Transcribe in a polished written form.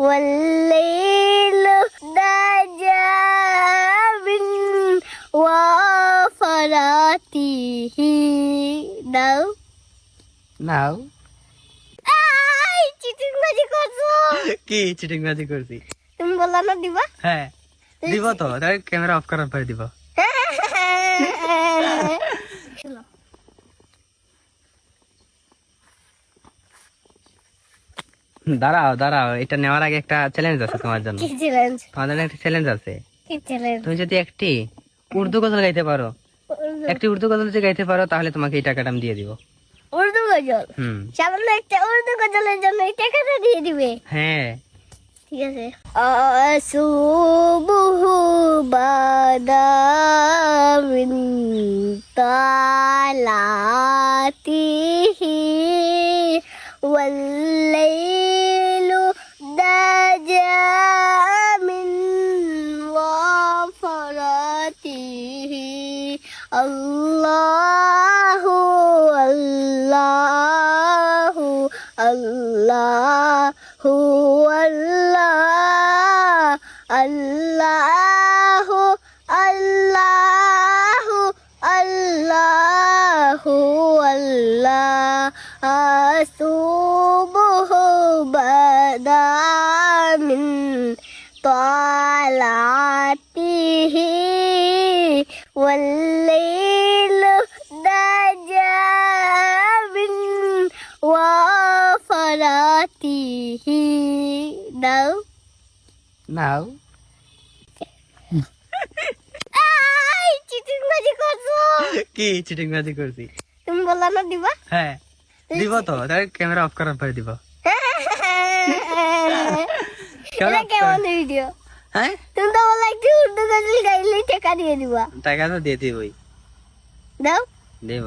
والليل نجا من وفراته now now I cheating বাজি করছো কি চিটিং বাজি করছি তুমি বললা না দিবা হ্যাঁ দিব তো তাই ক্যামেরা অফ করার পরে দিব দাঁড়াও দাঁড়াও এটা নেওয়ার আগে একটা চ্যালেঞ্জ আছে তোমার জন্য কি চ্যালেঞ্জ তোমার জন্য একটা চ্যালেঞ্জ আছে কি চ্যালেঞ্জ তুমি যদি একটি উর্দু গজল গাইতে পারো একটি উর্দু গজল যদি গাইতে পারো তাহলে তোমাকে এই টাকাটা আমি দিয়ে দিব উর্দু গজল সামান্য একটা উর্দু গজলের জন্য এই টাকাটা দিয়ে দিবে হ্যাঁ ঠিক আছে আসুবহু বাদা মিন তালাতিহি والليل دجى من وفراته الله الله الله الله الله الله الله الله أصوبه بدا من طلعته والليل دجى من وفراته নাও নাও আই চিটিং বাজি করছো কি চিটিং বাজি করছি তুমি বললা না দিবা হ্যাঁ দিব তো তাই ক্যামেরা অফ করার পরে দিব এটা কেমন ভিডিও হ্যাঁ তুমি তো বললা একটু উর্দু গজল গাইলে টাকা দিয়ে দিবা টাকা তো দিয়ে দিবই দাও দেব